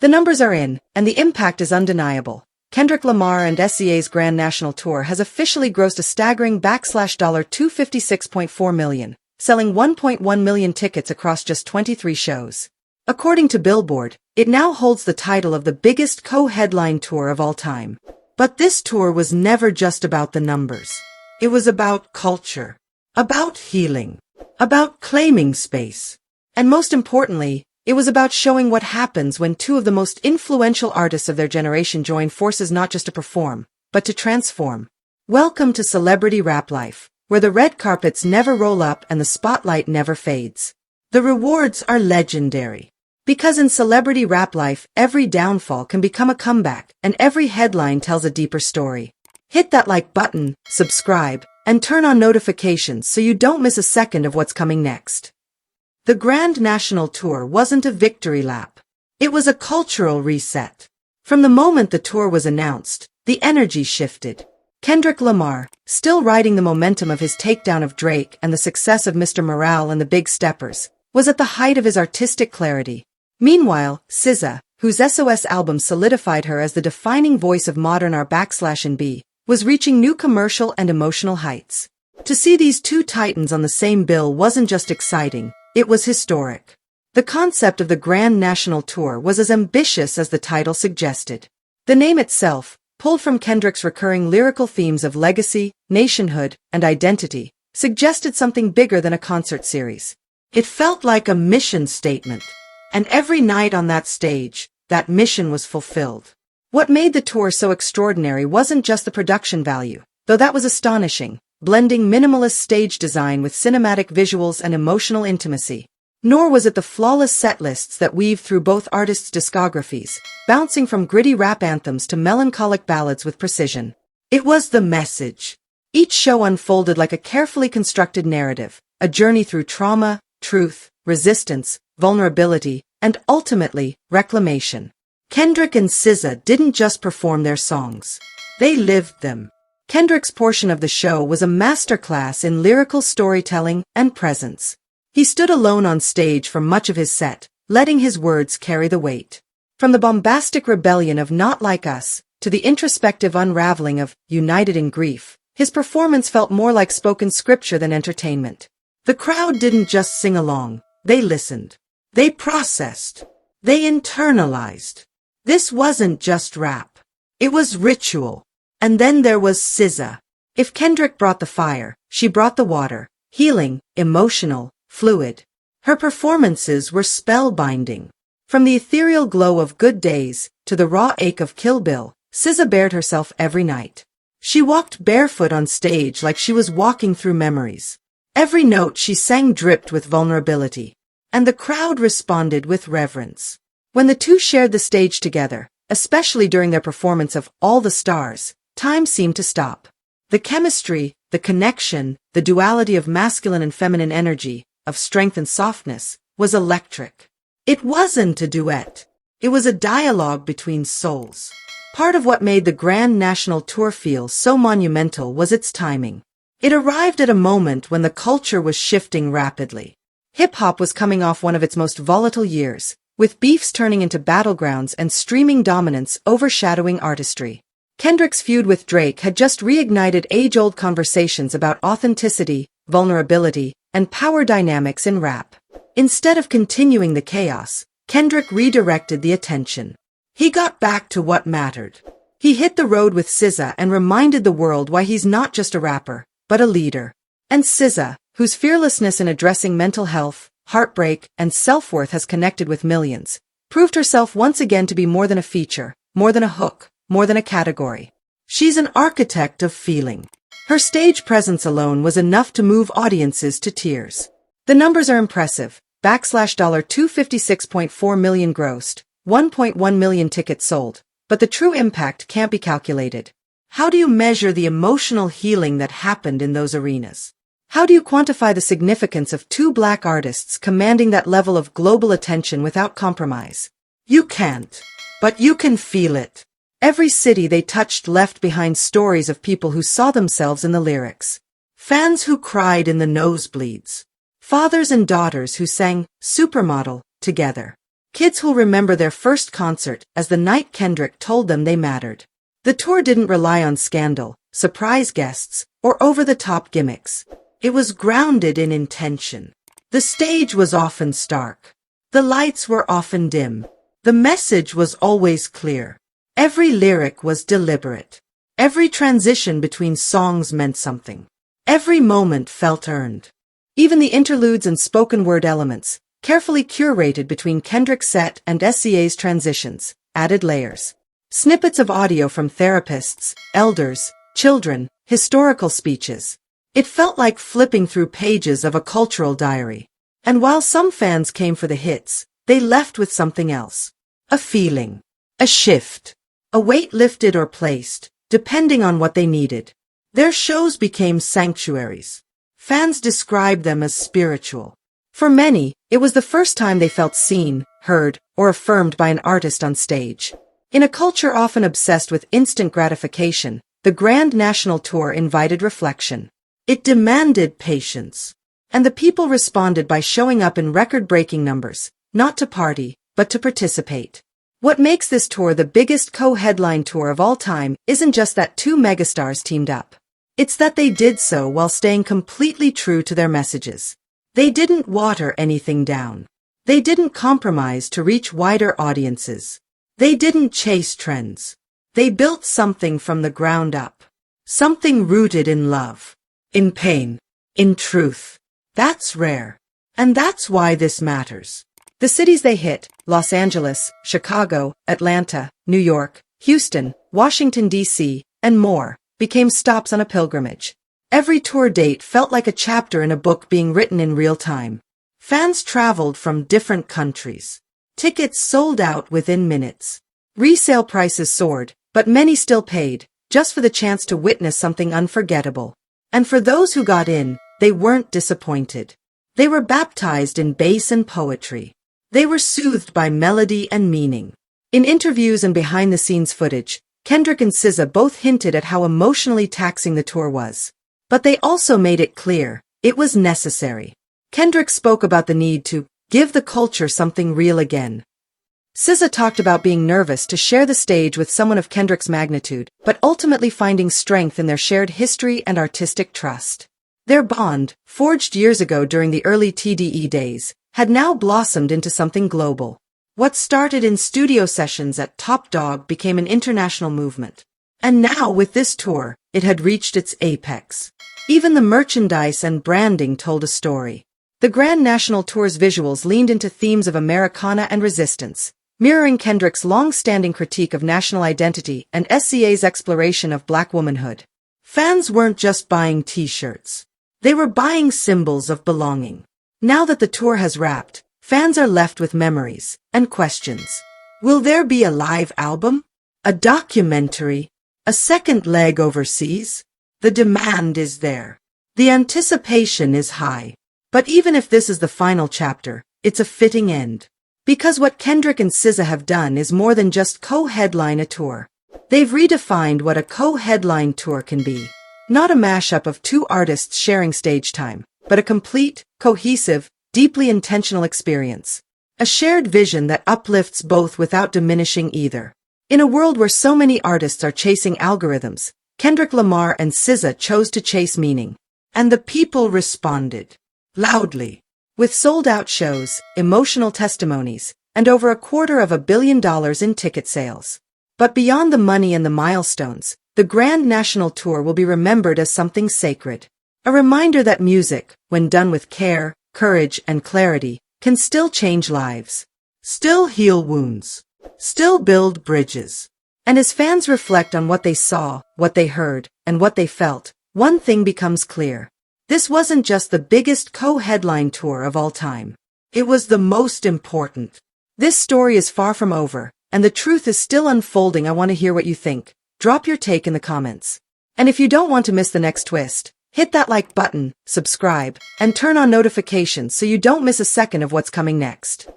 The numbers are in, and the impact is undeniable. Kendrick Lamar and SZA's Grand National Tour has officially grossed a staggering $256.4 million, selling 1.1 million tickets across just 23 shows. According to Billboard, it now holds the title of the biggest co-headline tour of all time. But this tour was never just about the numbers. It was about culture, about healing, about claiming space. And most importantly, it was about showing what happens when two of the most influential artists of their generation join forces not just to perform, but to transform. Welcome to celebrity rap life, where the red carpets never roll up and the spotlight never fades. The rewards are legendary. Because in celebrity rap life, every downfall can become a comeback, and every headline tells a deeper story. Hit that like button, subscribe, and turn on notifications so you don't miss a second of what's coming next. The Grand National Tour wasn't a victory lap. It was a cultural reset. From the moment the tour was announced, the energy shifted. Kendrick Lamar, still riding the momentum of his takedown of Drake and the success of Mr. Morale and the Big Steppers, was at the height of his artistic clarity. Meanwhile, SZA, whose SOS album solidified her as the defining voice of modern R/B, was reaching new commercial and emotional heights. To see these two titans on the same bill wasn't just exciting, it was historic. The concept of the Grand National Tour was as ambitious as the title suggested. The name itself, pulled from Kendrick's recurring lyrical themes of legacy, nationhood, and identity, suggested something bigger than a concert series. It felt like a mission statement. And every night on that stage, that mission was fulfilled. What made the tour so extraordinary wasn't just the production value, though that was astonishing, blending minimalist stage design with cinematic visuals and emotional intimacy. Nor was it the flawless set lists that weave through both artists' discographies, bouncing from gritty rap anthems to melancholic ballads with precision. It was the message. Each show unfolded like a carefully constructed narrative, a journey through trauma, truth, resistance, vulnerability, and ultimately, reclamation. Kendrick and SZA didn't just perform their songs. They lived them. Kendrick's portion of the show was a masterclass in lyrical storytelling and presence. He stood alone on stage for much of his set, letting his words carry the weight. From the bombastic rebellion of Not Like Us, to the introspective unraveling of United in Grief, his performance felt more like spoken scripture than entertainment. The crowd didn't just sing along, they listened. They processed. They internalized. This wasn't just rap. It was ritual. And then there was SZA. If Kendrick brought the fire, she brought the water, healing, emotional, fluid. Her performances were spellbinding. From the ethereal glow of Good Days to the raw ache of Kill Bill, SZA bared herself every night. She walked barefoot on stage like she was walking through memories. Every note she sang dripped with vulnerability. And the crowd responded with reverence. When the two shared the stage together, especially during their performance of All the Stars, time seemed to stop. The chemistry, the connection, the duality of masculine and feminine energy, of strength and softness, was electric. It wasn't a duet. It was a dialogue between souls. Part of what made the Grand National Tour feel so monumental was its timing. It arrived at a moment when the culture was shifting rapidly. Hip-hop was coming off one of its most volatile years, with beefs turning into battlegrounds and streaming dominance overshadowing artistry. Kendrick's feud with Drake had just reignited age-old conversations about authenticity, vulnerability, and power dynamics in rap. Instead of continuing the chaos, Kendrick redirected the attention. He got back to what mattered. He hit the road with SZA and reminded the world why he's not just a rapper, but a leader. And SZA, whose fearlessness in addressing mental health, heartbreak, and self-worth has connected with millions, proved herself once again to be more than a feature, more than a hook, more than a category. She's an architect of feeling. Her stage presence alone was enough to move audiences to tears. The numbers are impressive. $256.4 million grossed, 1.1 million tickets sold. But the true impact can't be calculated. How do you measure the emotional healing that happened in those arenas? How do you quantify the significance of two Black artists commanding that level of global attention without compromise? You can't. But you can feel it. Every city they touched left behind stories of people who saw themselves in the lyrics. Fans who cried in the nosebleeds. Fathers and daughters who sang Supermodel together. Kids who'll remember their first concert as the night Kendrick told them they mattered. The tour didn't rely on scandal, surprise guests, or over-the-top gimmicks. It was grounded in intention. The stage was often stark. The lights were often dim. The message was always clear. Every lyric was deliberate. Every transition between songs meant something. Every moment felt earned. Even the interludes and spoken-word elements, carefully curated between Kendrick's set and SZA's transitions, added layers. Snippets of audio from therapists, elders, children, historical speeches. It felt like flipping through pages of a cultural diary. And while some fans came for the hits, they left with something else. A feeling. A shift. A weight lifted or placed, depending on what they needed. Their shows became sanctuaries. Fans described them as spiritual. For many, it was the first time they felt seen, heard, or affirmed by an artist on stage. In a culture often obsessed with instant gratification, the Grand National Tour invited reflection. It demanded patience. And the people responded by showing up in record-breaking numbers, not to party, but to participate. What makes this tour the biggest co-headline tour of all time isn't just that two megastars teamed up. It's that they did so while staying completely true to their messages. They didn't water anything down. They didn't compromise to reach wider audiences. They didn't chase trends. They built something from the ground up. Something rooted in love. In pain. In truth. That's rare. And that's why this matters. The cities they hit, Los Angeles, Chicago, Atlanta, New York, Houston, Washington, D.C., and more, became stops on a pilgrimage. Every tour date felt like a chapter in a book being written in real time. Fans traveled from different countries. Tickets sold out within minutes. Resale prices soared, but many still paid, just for the chance to witness something unforgettable. And for those who got in, they weren't disappointed. They were baptized in bass and poetry. They were soothed by melody and meaning. In interviews and behind-the-scenes footage, Kendrick and SZA both hinted at how emotionally taxing the tour was. But they also made it clear, it was necessary. Kendrick spoke about the need to give the culture something real again. SZA talked about being nervous to share the stage with someone of Kendrick's magnitude, but ultimately finding strength in their shared history and artistic trust. Their bond, forged years ago during the early TDE days, had now blossomed into something global. What started in studio sessions at Top Dog became an international movement. And now, with this tour, it had reached its apex. Even the merchandise and branding told a story. The Grand National Tour's visuals leaned into themes of Americana and resistance, mirroring Kendrick's long-standing critique of national identity and SZA's exploration of Black womanhood. Fans weren't just buying T-shirts. They were buying symbols of belonging. Now that the tour has wrapped, fans are left with memories and questions. Will there be a live album? A documentary? A second leg overseas? The demand is there. The anticipation is high. But even if this is the final chapter, it's a fitting end. Because what Kendrick and SZA have done is more than just co-headline a tour. They've redefined what a co-headline tour can be. Not a mashup of two artists sharing stage time, but a complete, cohesive, deeply intentional experience. A shared vision that uplifts both without diminishing either. In a world where so many artists are chasing algorithms, Kendrick Lamar and SZA chose to chase meaning. And the people responded. Loudly. With sold-out shows, emotional testimonies, and over $250 million in ticket sales. But beyond the money and the milestones, the Grand National Tour will be remembered as something sacred. A reminder that music, when done with care, courage, and clarity, can still change lives. Still heal wounds. Still build bridges. And as fans reflect on what they saw, what they heard, and what they felt, one thing becomes clear. This wasn't just the biggest co-headline tour of all time. It was the most important. This story is far from over, and the truth is still unfolding. I want to hear what you think. Drop your take in the comments. And if you don't want to miss the next twist, hit that like button, subscribe, and turn on notifications so you don't miss a second of what's coming next.